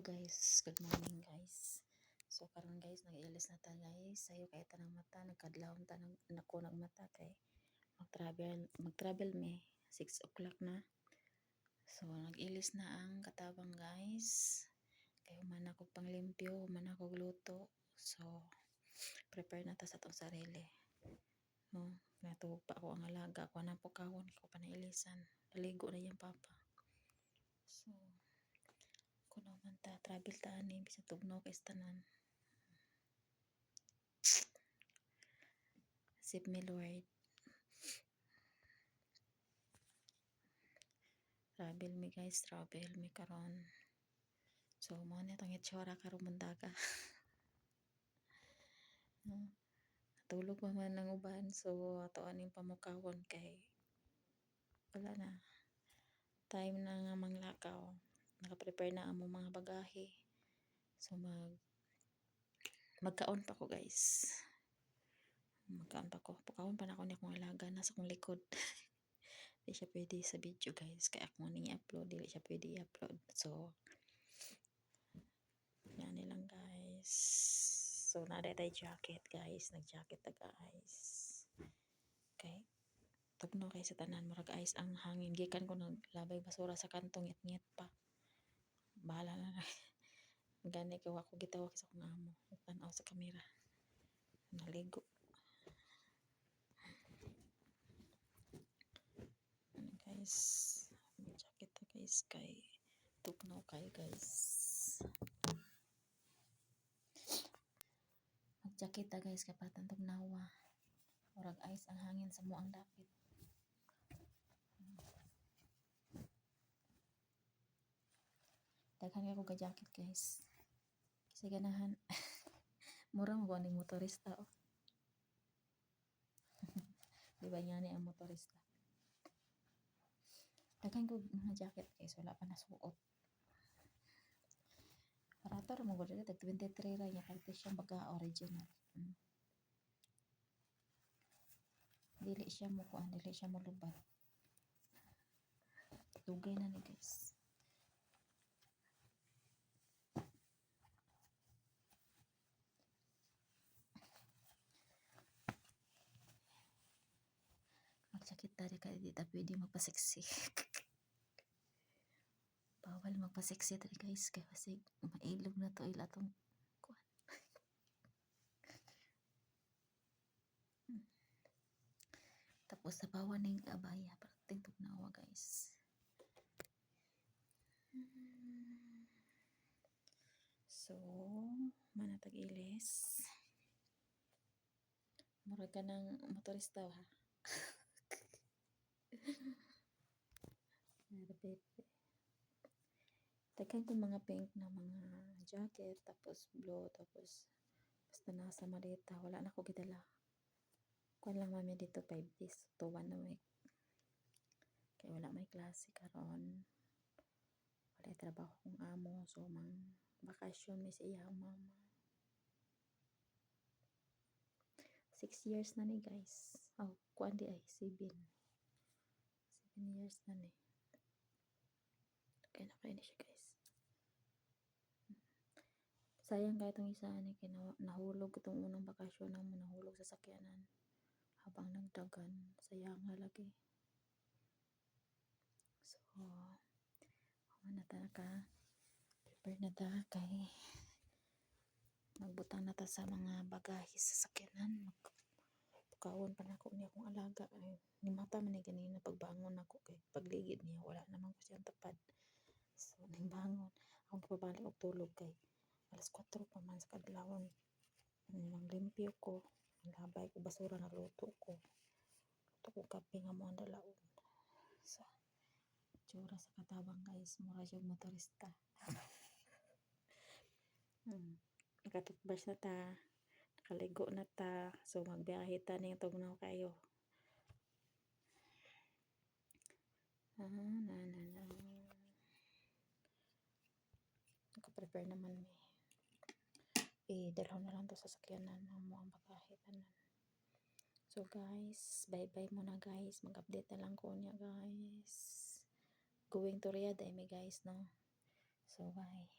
Guys, good morning guys. So karon guys, nag-ilis na ta guys. Sayo kay tanang mata, nagkadlawon ta nako nagmata kay magtravel me 6 o'clock na. So nag-ilis na ang katabang guys. Kay human ako panglimpyo, human ako gluto. So prepare na ta sa tong sarili. No, natubog pa ako ang alaga ko na po kawon ko pa nailisan. Naligo na yung papa. So kuno man ta travel ta ani bisag tugnaw kay tanan. Sip me Lord. Travel me guys, travel me karon. So mo ni tong itsura karon mundaga. Tulog pa man ang uban, so ato aning pamukawon kay wala na. Time na nga manglakaw. Naka-prepare na ang mga bagahe. So magkaon pa ko guys. Magkaon pa ko. Pagkaon pa na ako ni akong alaga nasa kong likod. Di siya pwede sa video guys. Kaya ako ning i-upload. Di siya pwede i-upload. So, yan nilang guys. So, nada tayo jacket guys. Nag-jacket na guys. Okay. Tugno kay sa tanan. Murag ice ang hangin. Gikan ko naglabay basura sa kantong. Ngit-ngit pa. Bahala na na. Gani ko ako gitawag sa akong amo. Tanaw sa kamera. Naligo. Guys. May jacket na guys. Kay tugnaw kayo guys. Mag-jacket na guys. Kapatan tugnawa. Murag ice ang hangin sa muang dapit. Daghan ako ka jacket guys. Kasi ganahan. Mura mo ning motorista oh. Di ba yan ang motorista? Daghan ko mga jacket guys. Wala pa nasuot. Parator mo gud tag 23 ra niya kasi siyang baga original. Dili siya mo kuan, dili siya mo lubad. Dugay na ni guys. Magsakit tadi kay di ta pwede magpaseksi. Bawal magpaseksi tadi guys kasi mailog na to ilatong kuan. Tapos sa bawa ning abaya parating tugnawa guys. So, manatag ilis. Murag ka ng motorista ha. Daghan ko mga pink na mga jacket, tapos blue, tapos basta nasa malita. Wala na ako gidala. Kuan lang mami dito 5 days to 1 week. Kaya wala may klase karon. Wala trabaho kong amo. So, bakasyon may sa iyang mama. 6 years na ni guys. Oh, kuan di ay 7 years na ni. Kaya na kayo na siya guys. Sayang kahit itong isa ni nahulog itong unang bakasyon na mo, nahulog sa sakyanan habang nagdagan. Sayang nga lagi. So, na ta ka. Prepare na ta kay magbutang na ta sa mga bagahe sa sakyanan. Magkawon pa na ako niya akong alaga. Ay, ni mata man ni ganina pagbangon ako kay pagligid niya wala naman ko siyang tapad. So, nang bangon akong pabalik og tulog kay alas 4 pa man sa kadlawon. Limpyo ko, labay ko basura na luto ko. Luto ko kape nga mo ang dalaon. So, tsura sa katabang guys, mura siya motorista. Nakatutbrush na ta, nakaligo na ta, so magbiyahe ta ning tugnaw kayo. Naka-prepare naman may dalhaw na lang to sa sakyanan ng mga bagahe tanan. So guys, bye-bye muna guys. Mag-update na lang ko niya guys. Going to Riyadh ay may guys no. So bye.